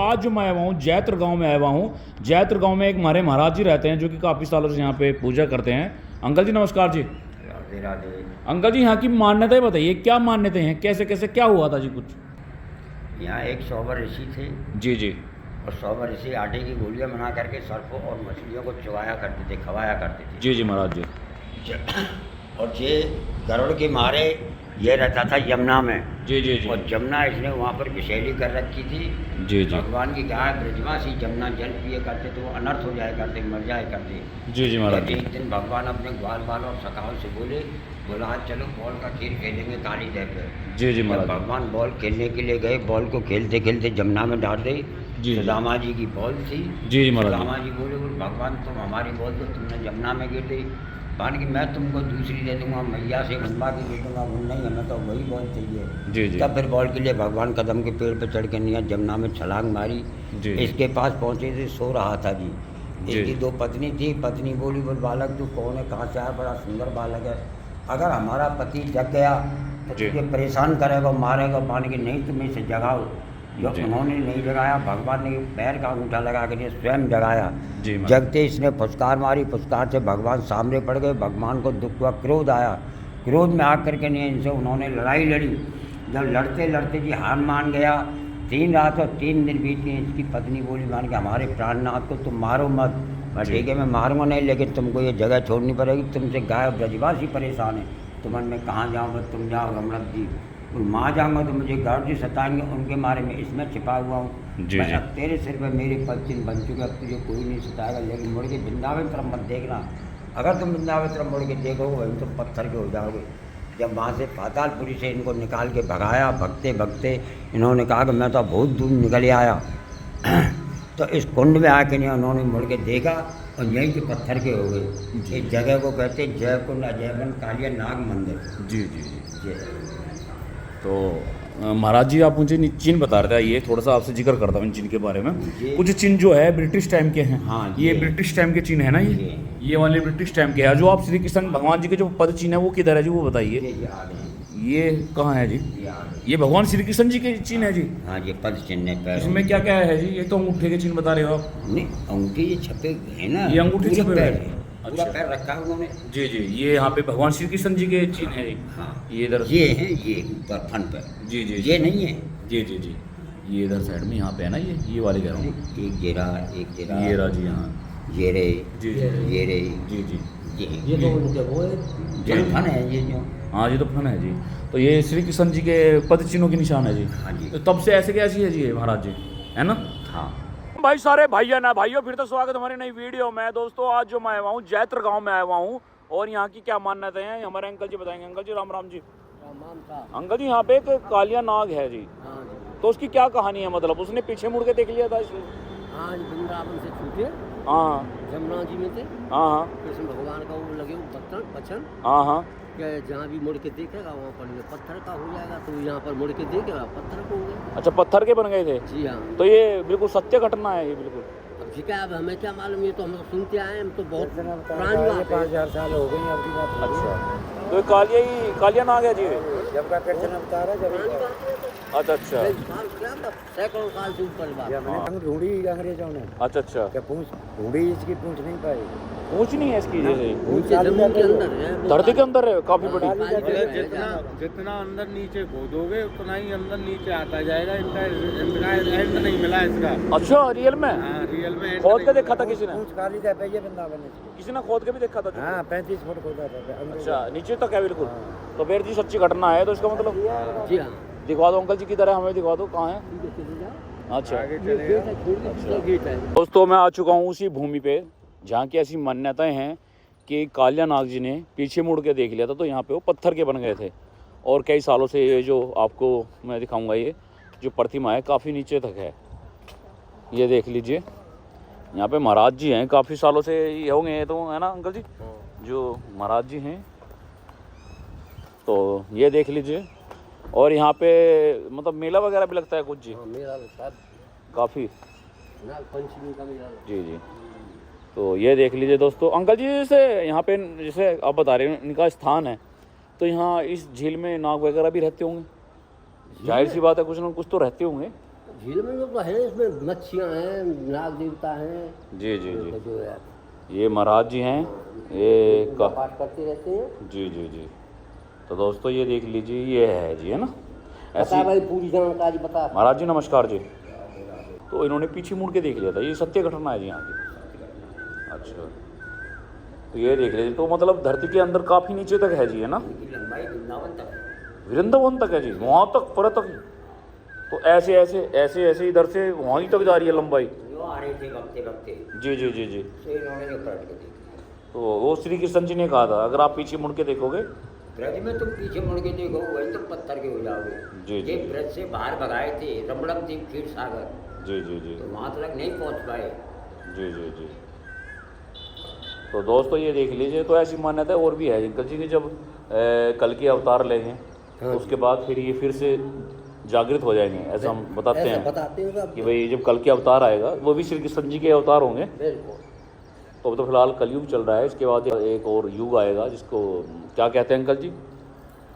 आज जो मैं आया हूँ जैत्र गांव में आया हूँ। जैत्र गांव में एक हमारे महाराज जी रहते हैं जो कि काफ़ी सालों से यहाँ पे पूजा करते हैं। अंकल जी नमस्कार जी। राधे राधे। अंकल जी यहाँ की मान्यताएं बताइए, क्या मान्यताएं हैं, कैसे कैसे क्या हुआ था जी कुछ? यहाँ एक सौवर ऋषि थे जी जी। और सौवर ऋषि आटे की गोलियाँ बना करके सर्पों और मछलियों को चबाया करते थे, खवाया करते थे। जी जी महाराज जी। और ये गरुड़ के मारे ये रहता था यमुना में। जी जी जी। और जमुना इसने वहाँ पर विषैली कर रखी थी। जी जी। भगवान की गाय ब्रजवासी जमुना जल पिए करते तो वो अनर्थ हो जाया करते, मर जाया करते। जी जी महाराज जी। एक दिन भगवान अपने ग्वाल बाल और सखाओं से बोला आज चलो बॉल का खेल खेलेंगे काली दह पे। जी जी महाराज। भगवान बॉल खेलने के लिए गए, बॉल को खेलते खेलते जमुना में डाल दी। जी। सुदामा जी की बॉल थी। जी जी महाराज। सुदामा जी बोले भगवान तुम हमारी बॉल तो तुमने जमुना में गिर दी, मान कि मैं तुमको दूसरी दे दूंगा, मैया से बनवा के दे दूंगा। वो नहीं, हमें तो वही बॉल चाहिए। जी जी। तब फिर बॉल के लिए भगवान कदम के पेड़ पर चढ़ के निया जमुना में छलांग मारी। जी। इसके पास पहुँचे थे, सो रहा था जी। जी। इसकी दो पत्नी थी। पत्नी बोली बोल बालक तू कौन है, कहाँ से आया, बड़ा सुंदर बालक है, अगर हमारा पति जग गया तो तुझे परेशान करेगा, मारेगा, मान के नहीं तुम्हें इसे जगाओ। जो उन्होंने नहीं जगाया, भगवान ने पैर का अंगूठा लगा के स्वयं जगाया। जगते इसने फुसकार मारी, फुसकार से भगवान सामने पड़ गए। भगवान को दुख हुआ, क्रोध आया। क्रोध में आकर के नहीं इनसे उन्होंने लड़ाई लड़ी। जब लड़ते लड़ते जी हार मान गया। 3 रात और 3 दिन बीत गए। इसकी पत्नी बोली मान के हमारे प्राणनाथ को तुम मारो मत। मैं ठीक है मैं मारूंगा नहीं, लेकिन तुमको ये जगह छोड़नी पड़ेगी, तुमसे गाय ब्रजवासी परेशान है। तुम मैं कहाँ जाऊँगा, तुम जाओ रमणक जी। माँ जाऊँगा तो मुझे गौर जी सताएंगे, उनके मारे में इसमें छिपा हुआ हूँ। जी जी। अब तेरे सिर पर मेरे पद चिन्ह बन चुके, अब तुझे कोई नहीं सताएगा। लेकिन मुड़ के वृंदावन तरफ मत देखना, अगर तुम वृंदावन तरफ मुड़ के देखोगे वहीं तुम पत्थर के हो जाओगे। जब वहाँ से पातालपुरी से इनको निकाल के भगाया, भगते भगते इन्होंने कहा कि मैं तो बहुत दूर निकल आया। तो इस कुंड में आके नहीं उन्होंने मुड़ के देखा और यहीं के पत्थर के हो गए। इस जगह को कहते हैं जय कुंड अजयवन कालिया नाग मंदिर। जी जी जी। जय। तो महाराज जी आप मुझे चिन्ह बता रहे थे, ये थोड़ा सा आपसे जिक्र करता हूँ इन चिन्ह के बारे में। कुछ चिन्ह जो है ब्रिटिश टाइम के हैं। हाँ, ये ब्रिटिश टाइम के चिन्ह है ना, ये वाले ब्रिटिश टाइम के हैं। जो आप श्री कृष्ण भगवान जी के जो पद चिन्ह है वो किधर है जी, वो बताइए। ये कहाँ है जी? ये भगवान श्री कृष्ण जी के चिन्ह है जी। हाँ ये पद चिन्ह है। इसमें क्या क्या है जी? ये तो अंगूठे के चिन्ह बता रहे हो आप। नहीं अंगूठे ये छपे है ना, ये अंगूठे छपे हुए हैं। पूरा पैर रखा है उन्होंने। जी जी। ये यहाँ पे भगवान श्री कृष्ण जी के चिन्ह है। हाँ ये इधर ये है, ये ऊपर फन पर। जी जी। ये नहीं है। जी जी जी। ये इधर साइड में यहाँ पे है ना, ये वाले कह रहा हूँ। एक जेरा, एक जेरा, ये रहा जी। यहाँ ये रे, जी ये रे, जी जी। ये तो वो है फन है ये जो। हाँ ये तो फन है जी। तो ये श्री कृष्ण जी के पद चिन्हों के निशान है जी। हाँ जी। तो तब से ऐसे कैसी है जी ये महाराज जी, है ना? हाँ भाई सारे भाइयों ना भाइयों, फिर तो स्वागत हमारी नई वीडियो में। दोस्तों आज जो मैं आया हूँ जैत्र गांव में आया हुआ हूँ और यहाँ की क्या मान्यता है हमारे अंकल जी बताएंगे। अंकल जी राम राम जी। अंकल जी यहाँ पे एक कालिया नाग है जी, तो उसकी क्या कहानी है? मतलब उसने पीछे मुड़ के देख लिया था इसलिए? हाँ वृंदावन से छूटे, हाँ जमुना जी में थे। हाँ हाँ। कृष्ण भगवान का वो लगे बचन हाँ हाँ। क्या जहाँ भी मुड़ के देखेगा वहाँ पर पत्थर का हो जाएगा, तो यहाँ पर मुड़ के देखेगा पत्थर को हो गया। अच्छा पत्थर के बन गए थे? जी हाँ। तो ये बिल्कुल सत्य घटना है ये बिल्कुल? अब ठीक है, अब हमें क्या मालूम, ये तो हम सुनते आए, हम तो बहुत पुरानी बात है, 5000 साल हो गए अब की बात। अच्छा तो कालिया नाग है जी? जब का कृष्ण अवतार है जब। अच्छा अच्छा। सैकड़ों साल से ऊपर बात। ढूंढी अंग्रेजों ने। अच्छा अच्छा। क्या पूछ ढूंढी, इसकी पूछ नहीं पाई। पूछ नहीं है इसकी जैसे? जमीन के अंदर है, धरती के अंदर है काफी बड़ी। जितना अंदर नीचे खोदोगे उतना ही अंदर नीचे आता जाएगा। इनका एंड नहीं मिला इसका। अच्छा रियल में? हाँ रियल में खोद के देखा था किसी ने? पूछ काली था पहले वृंदावन में। किसी ने खोद के भी देखा था? हाँ 35 फुट खोदा था। अच्छा नीचे तक है बिल्कुल। तो फिर जी सच्ची घटना है, तो इसका मतलब जी हाँ। दिखवा दो अंकल जी किधर है, हमें दिखवा दो कहाँ है। अच्छा दोस्तों मैं आ चुका हूँ उसी भूमि पे जहाँ की ऐसी मान्यताएं हैं कि कालिया नाग जी ने पीछे मुड़ के देख लिया था, तो यहाँ पे वो पत्थर के बन गए थे। और कई सालों से ये जो आपको मैं दिखाऊंगा, ये जो प्रतिमा है काफ़ी नीचे तक है। ये देख लीजिए, यहाँ पे महाराज जी हैं, काफ़ी सालों से ये होंगे तो, है ना अंकल जी? जो महाराज जी हैं, तो ये देख लीजिए। और यहाँ पे मतलब मेला वगैरह भी लगता है कुछ जी? मेला लगता है काफ़ी। पंचमी का मेला। जी जी। तो ये देख लीजिए दोस्तों। अंकल जी जैसे यहाँ पे जैसे आप बता रहे हैं इनका स्थान है, तो यहाँ इस झील में नाग वगैरह भी रहते होंगे? जाहिर सी बात है कुछ ना कुछ तो रहते होंगे। झील में जो है इसमें मच्छियाँ हैं, नाग देवता हैं। जी जी जी। तो जो है ये महाराज जी हैं, ये पूजा पाठ करते रहते हैं। जी जी जी। तो दोस्तों ये देख लीजिए, ये है जी, है ना बता भाई पूरी जानकारी बता। महाराज जी नमस्कार जी। तो इन्होंने पीछे मुड़ के देख लिया था, ये सत्य घटना है जी यहाँ की। अच्छा, तो ये देख लीजिए, तो मतलब धरती के अंदर काफ़ी नीचे तक है जी, है ना, लंबाई वृंदावन तक है। वृंदावन तक है जी, वहाँ तक पर तक। तो ऐसे ऐसे ऐसे ऐसे इधर से वहाँ ही तक जा रही है लंबाई। जो आ रहे थे वक्ते वक्ते, जी जी जी जी। तो इन्होंने जो पलट के देख लिया। तो वो श्री कृष्ण जी ने कहा था, अगर आप पीछे मुड़ के देखोगे, ब्रज में तुम पीछे मुड़ के देखो वही तुम पत्थर के हो जाओगे। जी, जी। ये ब्रज से बाहर भगाए थे रमणक द्वीप क्षीर सागर, जी जी जी तो वहाँ तक नहीं पहुँच पाए। जी जी जी। तो दोस्तों ये देख लीजिए, तो ऐसी मान्यता और भी है अंकल जी कि जब कल के अवतार लेंगे तो उसके बाद फिर ये फिर से जागृत हो जाएंगे, ऐसा हम बताते ऐसा हैं बताते हैं सब। कि भाई जब कल के अवतार आएगा, वो भी श्री कृष्ण जी के अवतार होंगे। बिल्कुल। तो अब तो फिलहाल कलयुग चल रहा है, इसके बाद एक और युग आएगा जिसको क्या कहते हैं अंकल जी,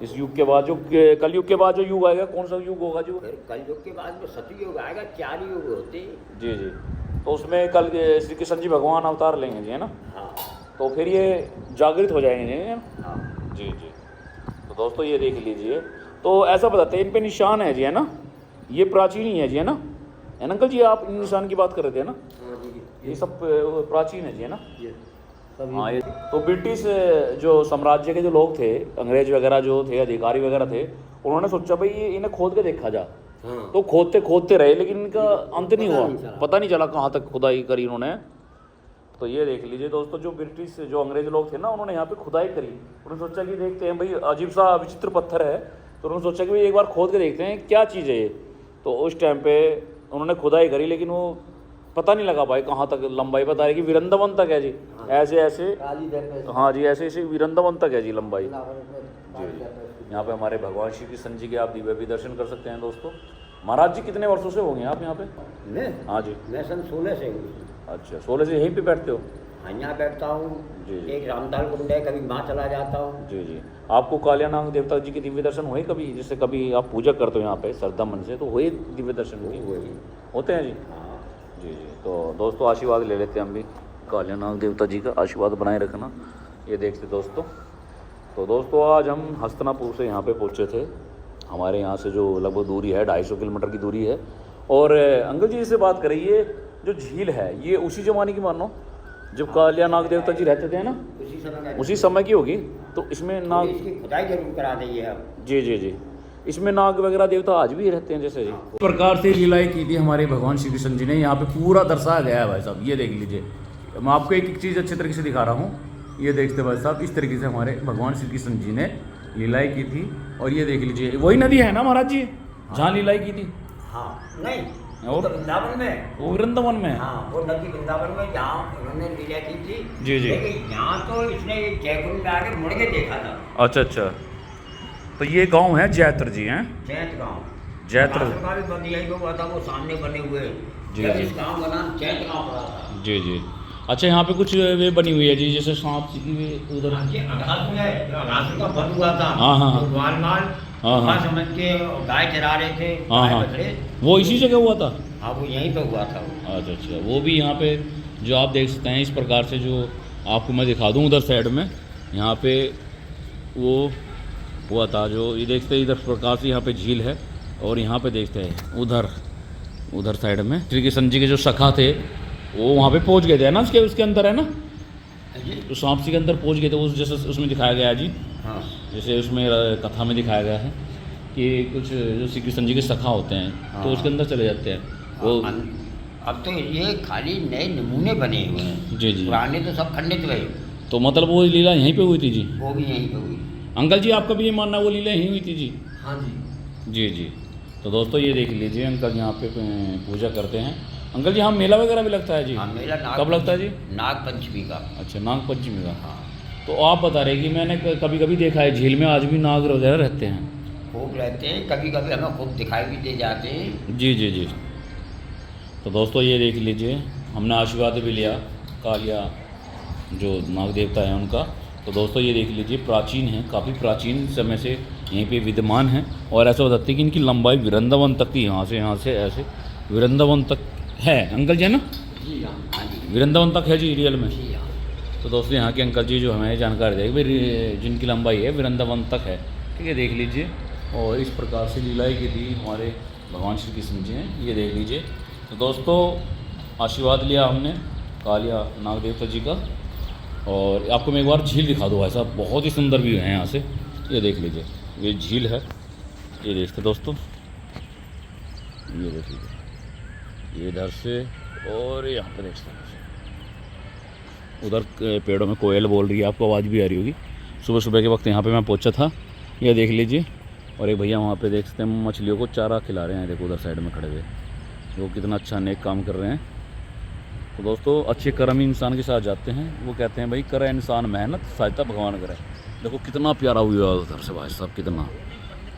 इस युग के बाद जो कलयुग के बाद जो युग आएगा, कौन सा युग होगा जो? फिर कलयुग के बाद में सतयुग आएगा, 4 युग होते। जी जी। तो उसमें कल श्री कृष्ण जी भगवान अवतार लेंगे जी, है ना, हाँ तो फिर ये जागृत हो जाएंगे जी, है ना? हाँ। जी जी। तो दोस्तों ये देख लीजिए, तो ऐसा बताते हैं इन पे निशान है जी, है ना, ये प्राचीन ही है जी, है ना, अंकल जी आप इन निशान की बात कर रहे थे ना, ये सब प्राचीन है जी, है ना। हाँ, ये तो ब्रिटिश जो साम्राज्य के जो लोग थे, अंग्रेज वगैरह जो थे, अधिकारी वगैरह थे, उन्होंने सोचा भाई ये इन्हें खोद के देखा जा। हाँ। तो खोदते खोदते रहे, लेकिन इनका अंत नहीं हुआ, पता नहीं चला कहाँ तक खुदाई करी इन्होंने। तो ये देख लीजिए दोस्तों, जो ब्रिटिश जो अंग्रेज लोग थे ना, उन्होंने यहाँ पे खुदाई करी। उन्होंने सोचा कि देखते हैं भाई, अजीब सा विचित्र पत्थर है, तो उन्होंने सोचा कि भाई एक बार खोद के देखते हैं क्या चीज़ है ये। तो उस टाइम पे उन्होंने खुदाई करी, लेकिन वो पता नहीं लगा भाई कहाँ तक लंबाई, बता रही कि वृंदावन तक है जी, ऐसे ऐसे। हाँ जी, ऐसे ऐसे वृंदावन तक है जी लंबाई। जी जी। यहाँ पे हमारे भगवान श्री कृष्ण जी के आप दिव्य भी दर्शन कर सकते हैं दोस्तों। महाराज जी कितने वर्षों से होंगे आप यहाँ पे? मैं हाँ जी। मैं सन 16 से हूँ। अच्छा, 16 से यहीं पे बैठते हो? हाँ, यहाँ बैठता हूँ। जी जी। एक रामदाल कुंड है, कभी वहाँ चला जाता हूँ। जी जी। आपको कालियानाग देवता जी के दिव्य दर्शन हुए कभी? जैसे कभी आप पूजा करते हो यहाँ पे श्रद्धा मन से, तो हुए दिव्य दर्शन हुए? होते हैं जी। हाँ। जी जी। तो दोस्तों आशीर्वाद ले लेते हैं हम भी, कालियानाग देवता जी का आशीर्वाद बनाए रखना। ये देखते दोस्तों, तो दोस्तों आज हम हस्तिनापुर से यहाँ पे पहुँचे थे। हमारे यहाँ से जो लगभग दूरी है 250 किलोमीटर की दूरी है। और अंकल जी से बात करें, ये जो झील है ये उसी ज़माने की मानो जब कालियानाग देवता जी रहते थे ना, उसी समय की होगी। तो इसमें नाग, इसकी खुदाई जरूर करा देंगे अब। जी जी जी, इसमें नाग वगैरह देवता आज भी रहते हैं जैसे जी। इस प्रकार से लीलाएं की थी हमारे भगवान श्री कृष्ण जी ने, यहाँ पे पूरा दर्शाया गया है भाई साहब। ये देख लीजिए, मैं आपको एक एक चीज़ अच्छे तरीके से दिखा रहा हूँ। ये देखते भाई साहब, इस तरीके से हमारे भगवान श्री कृष्ण जी ने लीलाएं की थी। और ये देख लीजिए, वही नदी है ना महाराज जी जहाँ लीलाएं की थी? हाँ, नहीं और तो वृंदावन में, वो वृंदावन में? हाँ, वो नदी वृंदावन में जहाँ उन्होंने लीला की थी। जी जी। लेकिन यहाँ तो इसने जयकुंड में आके मुड़ के देखा था। अच्छा अच्छा। तो ये गांव है जैत्र जी, हैं? जैत गाँव। जैत्र। का भी बंद यही हुआ था, वो सामने बने हुए। जी, जब जी। इस गाँव का नाम जैत गाँव पड़ा था। जी जी। अच्छा, यहाँ पे कुछ वे बनी हुई है जी, जैसे सांप की उधर। ये अगास में अगास का बंद हुआ था। हाँ, हाँ, हाँ। तो ग्वालमाल हाँ, हाँ। वहाँ समझ के गाय चरा रहे थे। हाँ गाय हाँ, बछड़े। वो इसी जगह हुआ था? हाँ, वो यहीं पे हुआ था वो। अच्छा अच्छा। वो भी यहाँ पे जो आप देख सकते हैं, इस प्रकार से जो आपको मैं दिखा दूँ उधर साइड में, यहाँ पे वो हुआ था जो ये देखते हैं। इधर प्रकार से यहाँ पे झील है, और यहाँ पे देखते हैं उधर साइड में श्री कृष्ण जी के जो सखा थे वो वहाँ पे पहुँच गए थे ना, उसके अंदर है ना, तो सांप के अंदर पहुँच गए थे। उस जैसे उसमें दिखाया गया है जी, हाँ। जैसे उसमें कथा में दिखाया गया है कि कुछ जो श्री कृष्ण जी के सखा होते हैं, हाँ। तो उसके अंदर चले जाते हैं वो। अब तो ये खाली नए नमूने बने हुए हैं। जी जी। पुराने तो सब खंडित गए। तो मतलब वो लीला यहीं पे हुई थी जी? वो भी यहीं पे हुई। अंकल जी आपका भी ये मानना है वो लीला यहीं हुई थी जी? हाँ जी। जी जी। तो दोस्तों ये देख लीजिए, अंकल यहाँ पे पूजा करते हैं। अंकल जी हाँ, मेला वगैरह भी लगता है जी? हाँ, मेला कब लगता है जी? नाग पंचमी का। अच्छा, नाग पंचमी का। हाँ। तो आप बता रहे कि मैंने कभी कभी देखा है झील में आज भी नाग वगैरह रहते हैं? खूब रहते हैं, कभी कभी हमें खूब दिखाई भी दे जाते हैं। जी जी जी। तो दोस्तों ये देख लीजिए, हमने आशीर्वाद भी लिया कालिया जो नाग देवता है उनका। तो दोस्तों ये देख लीजिए, प्राचीन है, काफ़ी प्राचीन समय से यहीं पे विद्यमान है। और ऐसा बताते हैं कि इनकी लंबाई वृंदावन तक थी, यहाँ से ऐसे वृंदावन तक है अंकल जी, है ना? जी हाँ जी वृंदावन तक है जी रियल में। जी हाँ। तो दोस्तों यहाँ के अंकल जी जो हमें जानकारी देंगे भाई जिनकी लंबाई है वृंदावन तक है, ठीक है, देख लीजिए। और इस प्रकार से लीलाएँ की थी हमारे भगवान श्री कृष्ण जी हैं, ये देख लीजिए। तो दोस्तों आशीर्वाद लिया हमने कालिया नाग देवता जी का। और आपको मैं एक बार झील दिखा दूँ भाई साहब, बहुत ही सुंदर व्यू है यहाँ से, ये देख लीजिए। ये झील है, ये देखते दोस्तों, ये देख लीजिए, ये इधर से और यहाँ पे देख सकते हैं। उधर पेड़ों में कोयल बोल रही है, आपको आवाज़ भी आ रही होगी। सुबह सुबह के वक्त यहाँ पे मैं पहुँचा था, ये देख लीजिए। और एक भैया वहाँ पे देख सकते हैं मछलियों को चारा खिला रहे हैं, देखो उधर साइड में खड़े हुए, वो कितना अच्छा नेक काम कर रहे हैं। तो दोस्तों अच्छे कर्म इंसान के साथ जाते हैं, वो कहते हैं भाई करे इंसान मेहनत सहायता भगवान करे। देखो कितना प्यारा हुआ उधर से भाई साहब, कितना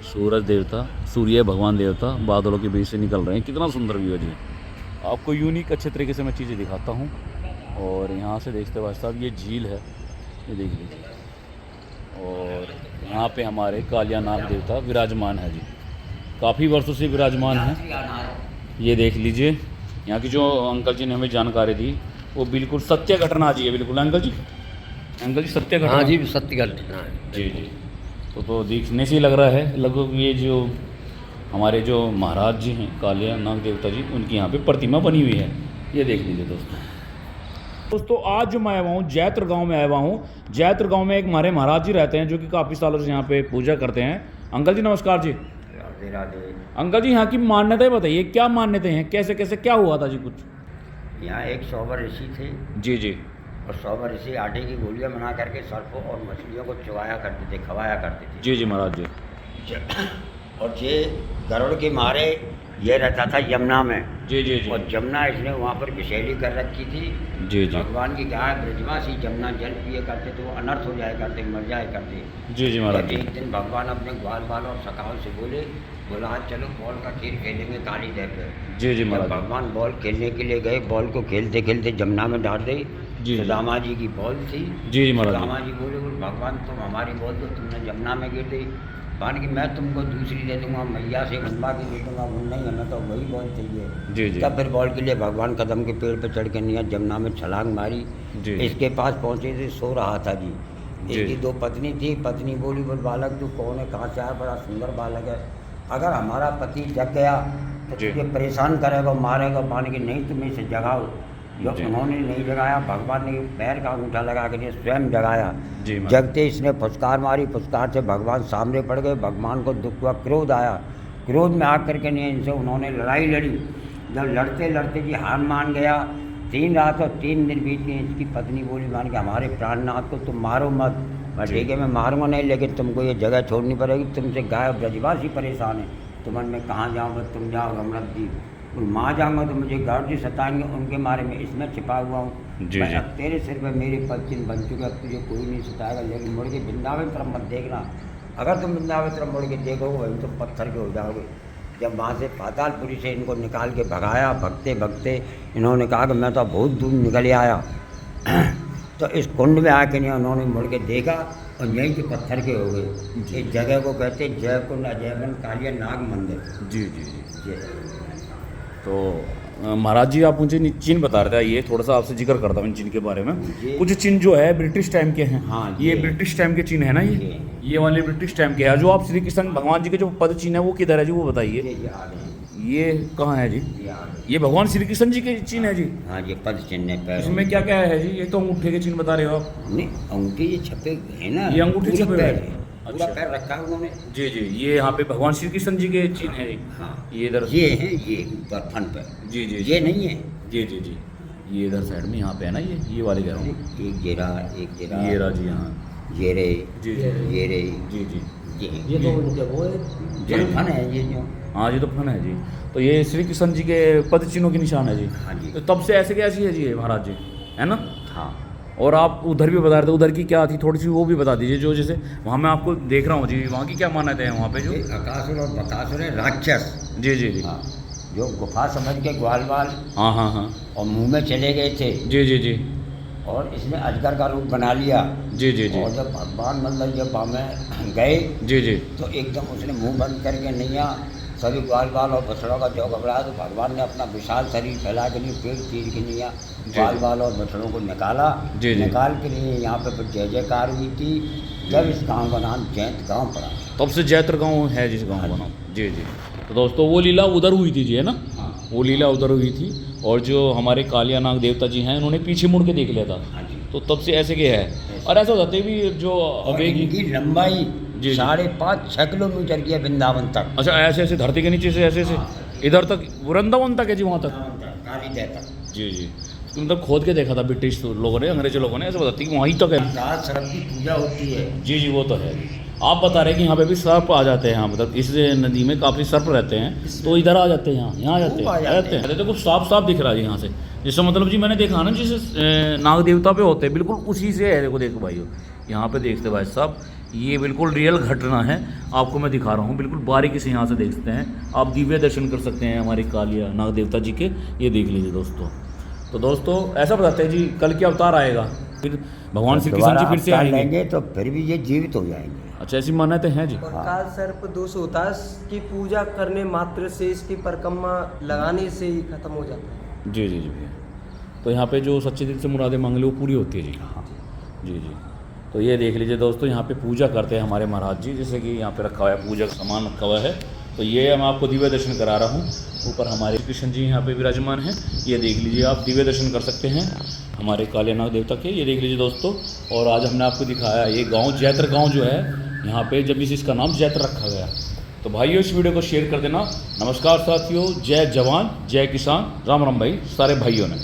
सूरज देवता, सूर्य भगवान देवता बादलों के बीच से निकल रहे हैं, कितना सुंदर व्यू है जी। आपको यूनिक अच्छे तरीके से मैं चीज़ें दिखाता हूँ। और यहाँ से देखते भाई साहब ये झील है, ये देख लीजिए। और यहाँ पे हमारे कालिया नाग देवता विराजमान है जी, काफ़ी वर्षों से विराजमान है, ये देख लीजिए। यहाँ की जो अंकल जी ने हमें जानकारी दी वो बिल्कुल सत्य घटना जी है, बिल्कुल अंकल जी, अंकल जी सत्य घटना। हाँ जी सत्य घटना है जी जी। तो देखने से ही लग रहा है लगभग ये जो हमारे जो महाराज जी हैं कालिया नाग देवता जी, उनकी यहाँ पे प्रतिमा बनी हुई है, ये देख लीजिए दोस्तों। आज जो मैं आया हूँ जैत्र गांव में आया हुआ हूँ। जैत्र गांव में एक हमारे महाराज जी रहते हैं जो कि काफ़ी सालों से यहाँ पे पूजा करते हैं। अंकल जी नमस्कार जी। राधे राधे। अंकल जी यहाँ की मान्यताएं बताइए, क्या मान्यताएं हैं, कैसे कैसे क्या हुआ था जी कुछ? यहाँ एक सौवर ऋषि थे, जी जी। और सौवर ऋषि आटे की गोलियाँ बना करके सर्पों और मछलियों को चबाया करते थे, खवाया करते थे। जी जी महाराज जी। और ये गरुड़ के मारे ये रहता था यमुना में। जी जी जी। और यमुना इसने वहाँ पर विषैली कर रखी थी। जी जी। भगवान की गाय ब्रजवासी यमुना जल पिए करते तो वो अनर्थ हो जाया करते, मर जाया करते। जी जी महाराज जी। एक दिन भगवान अपने ग्वाल बाल और सखाओं से बोला आज चलो बॉल का खेल खेलेंगे काली देव पे। जी जी जब महाराज। भगवान बॉल खेलने के लिए गए, बॉल को खेलते खेलते यमुना में डाल दी। जी। सुदामा जी की बॉल थी। जी जी महाराज। सुदामा जी बोले भगवान तुम हमारी बॉल तो तुमने यमुना में गिर दी, मान कि मैं तुमको दूसरी दे दूंगा, मैया से बनवा के दे दूंगा। वो नहीं, हमें तो वही बॉल चाहिए। जी जी। तब फिर बॉल के लिए भगवान कदम के पेड़ पर चढ़ के नहीं यमुना में छलांग मारी। जी। इसके पास पहुँचे थे, सो रहा था जी। जी। इसकी दो पत्नी थी, पत्नी बोली बालक तू कौन है, कहाँ से आया, बड़ा सुंदर बालक है, अगर हमारा पति जग गया तो जी। तुझे परेशान करेगा, मारेगा, मान के नहीं तुम इसे जगाओ। जो जी। उन्होंने नहीं जगाया, भगवान ने पैर का अंगूठा लगा कर स्वयं जगाया। जी महाराज। जगते इसने फुसकार मारी, फुसकार से भगवान सामने पड़ गए। भगवान को दुख हुआ, क्रोध आया, क्रोध में आकर के नहीं इनसे उन्होंने लड़ाई लड़ी। जब लड़ते लड़ते जी हार मान गया, 3 रात और 3 दिन बीत गए। इसकी पत्नी बोली मान के हमारे प्राणनाथ को तुम मारो मत। मैं ठीक है मैं मारूंगा नहीं, लेकिन तुमको ये जगह छोड़नी पड़ेगी, तुमसे गाय ब्रजवासी परेशान है। तुम मैं कहाँ जाऊँगा, तुम जाओ रमरद्दीप, वहाँ जाऊँगा तो मुझे गार्ड जी सताएंगे, उनके मारे में इसमें छिपा हुआ हूँ। जी, मैं जी। अब तेरे सिर पे मेरे पद चिन्ह बन चुके, अब तुझे कोई नहीं सताएगा। लेकिन मुड़ के वृंदावन तरफ मत देखना, अगर तुम वृंदावन तरफ मुड़ के देखोगे वहीं तो पत्थर के हो जाओगे। जब वहाँ से पातालपुरी से इनको निकाल के भगाया, भगते भगते इन्होंने कहा कि मैं तो बहुत दूर निकल आया। तो इस कुंड में आके नहीं उन्होंने मुड़ के देखा और यहीं के पत्थर के हो गए। इस जगह को कहते जय कुंड अजयवन कालिया नाग मंदिर। जी जी जी। ये तो महाराज जी आप मुझे चिन्ह बता रहे थे, ये थोड़ा सा आपसे जिक्र करता हूँ इन चिन्ह के बारे में। जी। कुछ चिन्ह जो है ब्रिटिश टाइम के हैं। हाँ, ये जी। ब्रिटिश टाइम के चिन्ह है ना, ये वाले ब्रिटिश टाइम के हैं। जो आप श्री कृष्ण भगवान जी के जो पद चिन्ह है वो किधर है जी, वो बताइए। ये आ गए, ये कहाँ है जी? ये आ गए। ये भगवान श्री कृष्ण जी के चिन्ह है जी। हाँ ये पद चिन्ह पैर इसमें क्या क्या है जी? ये तो अंगूठे के चिन्ह बता रहे हो आप। नहीं अंगूठे ये छपे है ना, ये अंगूठे पूरा छपे पैर हुए हैं। है, पूरा अच्छा। पैर रखा है उन्होंने। जी जी। ये यहाँ पे भगवान श्री कृष्ण जी के चिन्ह है जी। हाँ ये इधर। ये है, ये ऊपर फन पे। जी जी। ये नहीं है, जी जी जी। ये इधर साइड में यहाँ पे है ना, ये वाले कह रहा हूँ। एक जेरा, एक जेरा, ये रहा जी यहाँ। ये रे, जी जी ये रे, जी जी। ये तो उनके वो है। ये फन है ये जो। हाँ जी, तो फन है जी। तो ये श्री कृष्ण जी के पद चिन्हों के निशान है जी। हाँ जी। तो तब से ऐसे कैसी है जी ये महाराज जी, है ना? हाँ और आप उधर भी बता रहे थे, उधर की क्या थी थोड़ी सी वो भी बता दीजिए। जो जैसे वहाँ मैं आपको देख रहा हूँ जी, वहाँ की क्या मान्यता है वहाँ पे जो? ये अकासुर और बकासुर है राक्षस। जी जी जी। हाँ जो गुफा समझ के ग्वाल बाल हाँ हाँ हाँ। और मुंह में चले गए थे, जी जी जी। और इसने अजगर का रूप बना लिया। जी जी जी। और जब भगवान मतलब जब हमें गए जी जी। तो एकदम उसने मुंह बंद करके नैया सभी ग्वाल बाल और बछड़ों का जो घबराया तो भगवान ने अपना विशाल शरीर फैला के लिए पेड़ चीर के लिए ग्वाल बाल और बछड़ों को निकाला। जी, जी। निकाल के लिए यहाँ पे फिर जय जयकार हुई थी, जब इस गांव का नाम जैत गांव पड़ा। तब से जैत्र गांव है जिस गांव का नाम। जी जी। तो दोस्तों वो लीला उधर हुई थी जी, है ना? हाँ वो लीला उधर हुई थी, और जो हमारे कालिया नाग देवता जी हैं उन्होंने पीछे मुड़ के देख लिया था, हाँ जी। तो तब से ऐसे के है। और ऐसा होता है भी जो और अवेगी, इनकी लंबाई जी। 5.5-6 किलोमीटर की है वृंदावन तक। अच्छा ऐसे ऐसे धरती के नीचे से ऐसे ऐसे इधर तक वृंदावन तक है जी, वहाँ तक। कालीदह तक। जी जी। मतलब खोद के देखा था ब्रिटिश लोगों ने, अंग्रेज लोगों ने, ऐसे बताती कि वहीं तक है। लाल सर्प की पूजा होती है। जी जी, वो तो है। आप बता रहे हैं कि यहाँ पे भी सर्प आ जाते हैं, यहाँ मतलब इस नदी में काफ़ी सर्प रहते हैं, तो इधर आ जाते हैं, यहाँ आ जाते खूब आ हैं, जाते रहते हैं। देखो साफ साफ दिख रहा है जी यहाँ से, जिसका मतलब जी मैंने देखा ना जिस नाग देवता पे होते हैं बिल्कुल उसी से है। देखो देखो भाइयों, यहाँ पे देखते भाई साहब, ये बिल्कुल रियल घटना है, आपको मैं दिखा रहा हूँ, बिल्कुल बारीकी से यहाँ से देखते हैं आप, दिव्य दर्शन कर सकते हैं हमारे कालिया नाग देवता जी के। ये देख लीजिए दोस्तों। तो दोस्तों ऐसा बताते हैं जी, कल क्या अवतार आएगा, फिर भगवान श्री कृष्ण जी फिर से अवतार आएंगे। लेंगे तो फिर भी ये जीवित हो जाएंगे। अच्छा ऐसी मान्यता हैं जी। और काल सर्प दोष होता है, इसकी पूजा करने मात्र से, इसकी परिक्रमा लगाने से ही खत्म हो जाता है। जी जी जी भैया। तो यहाँ पे जो सच्चे दिल से मुरादें मांग ली वो पूरी होती है जी। हाँ। जी जी। तो ये देख लीजिए दोस्तों, यहाँ पे पूजा करते हैं हमारे महाराज जी, जैसे कि यहाँ पे रखा हुआ है पूजा का सामान रखा हुआ है। तो ये मैं आपको दिव्य दर्शन करा रहा हूँ। ऊपर हमारे कृष्ण जी यहाँ पे विराजमान हैं, ये देख लीजिए, आप दिव्य दर्शन कर सकते हैं हमारे कालिया नाग देवता के। ये देख लीजिए दोस्तों। और आज हमने आपको दिखाया ये गाँव जैत्र गाँव जो है यहाँ पे, जब इसका नाम जैत्र रखा गया। तो भाइयों इस वीडियो को शेयर कर देना। नमस्कार साथियों, जय जवान जय किसान, राम राम भाई सारे भाइयों ने।